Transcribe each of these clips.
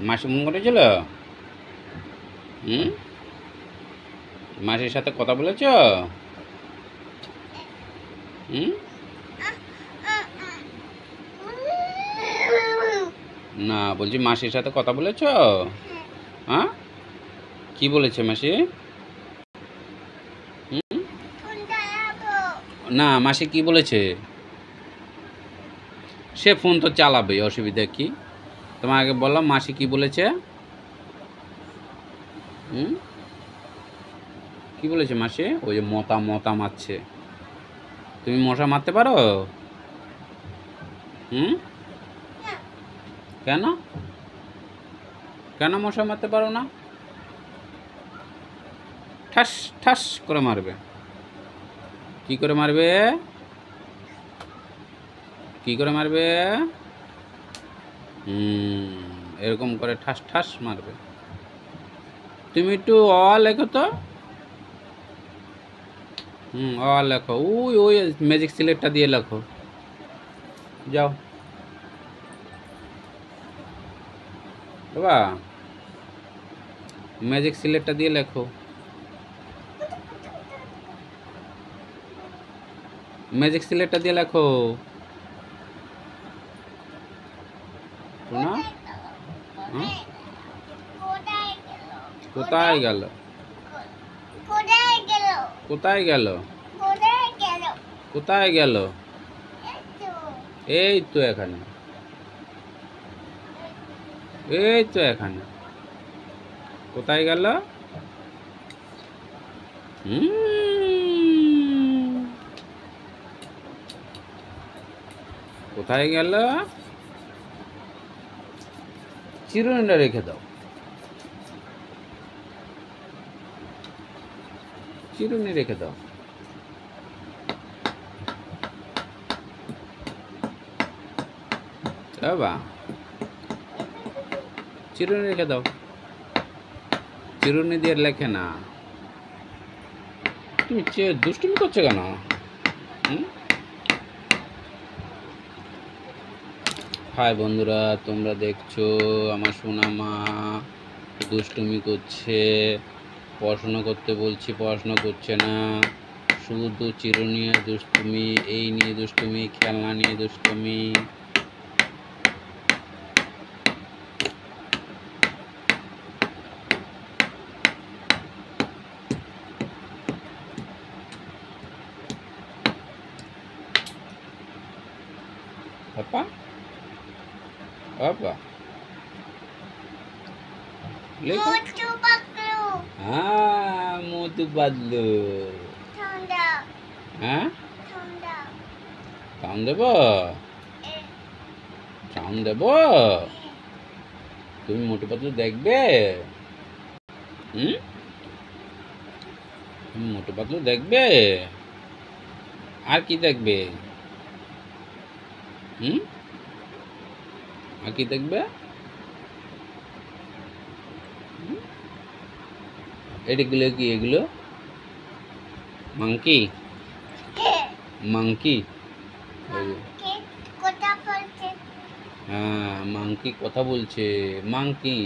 মাসি ফোন করেছিল? হুম, মাসির সাথে কথা বলেছ? হুম, না বলছি মাসির সাথে কথা বলেছ? হ্যাঁ, কি বলেছে মাসি? হুম, না মাসি কি বলেছে? সে ফোন তো চালাবে, অসুবিধা কি? তোমার আগে বললাম মাসি কি বলেছে। হুম, কি বলেছে মাসি? ওই যে মতা মতা মারছে। তুমি মশা মারতে পারো? হুম, কেন? কেন মশা মারতে পারো না? ঠাস ঠাস করে মারবে। কি করে মারবে? কি করে মারবে? এরকম করে ঠাস ঠাস মারবে। তুমি একটু অ লেখো তো। অ লেখো, ওই ওই ম্যাজিক সিলেটটা দিয়ে লেখো। যাও বাবা, ম্যাজিক সিলেটটা দিয়ে লেখো। ম্যাজিক সিলেটটা দিয়ে লেখো শোনা। হ্যাঁ? কোথায় গেল? কোথায় গেল? কোথায় গেল? এই তো এখানে, এই তো এখানে। কোথায় গেল? কোথায় গেল? চিরুনিটা রেখে দাও, চিরুনি রেখে দাও। বাবা, চিরুনি রেখে দাও। চিরুনি দিয়ে লেখে না। তুমি দুষ্টুমি করছো কেন? হাই বন্ধুরা, তোমরা দেখছো আমার সোনা মা দুষ্টুমি করছে। পড়াশোনা করতে বলছি, পড়াশোনা করছে না, শুধু চিরুনি নিয়ে দুষ্টুমি, এই নিয়ে দুষ্টুমি, খেলনা নিয়ে দুষ্টুমি। পাপা, পাপা লেখো। হ্যাঁ, মোটু পাতলু। হ্যাঁ, টাউন দেব, টাউন দেব। তুমি মোটু পাতলু দেখবে? তুমি মোটু পাতলু দেখবে? আর কি দেখবে? আর কি দেখবে? এগুলো কি? এগুলো মাংকি, মাংকি। হ্যাঁ, মাংকি কথা বলছে। মাংকি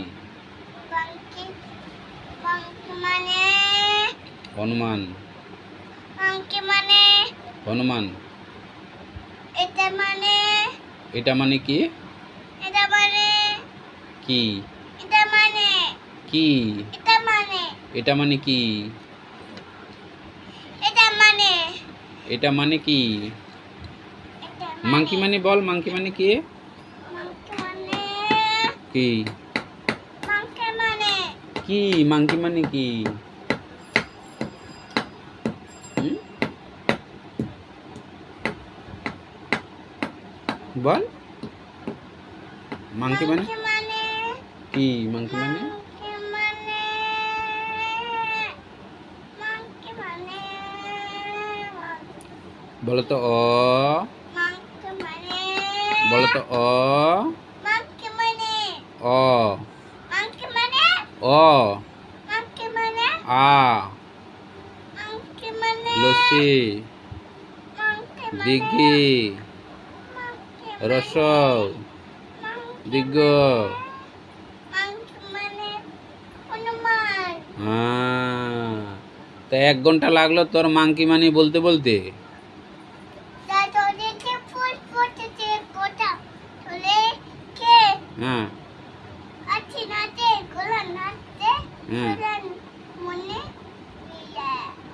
হনুমান, হনুমান। এটা মানে কি? কি? কি? এটা মানে কি? এটা মানে কি? মাংকি মানে বল, মাংকি মানে কি? কি? কি মাংকি মানে কি? বল, মাংকি মানে কি? মাংকি মানে বলো তো অ, বলো তো অ, অ, অ, আ, লসি, দিঘি, রসৌ, দীর্ঘ, তা 1 ঘন্টা লাগলো তোর মাংকি মানি বলতে বলতে? হ্যাঁ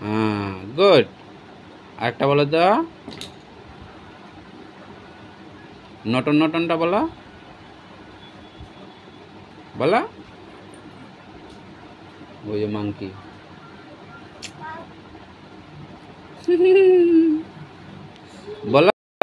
হ্যাঁ, গুড। আরেকটা বলো তো, নটন নটনটা বলো, বলো। ওই যে মাংকি বলো।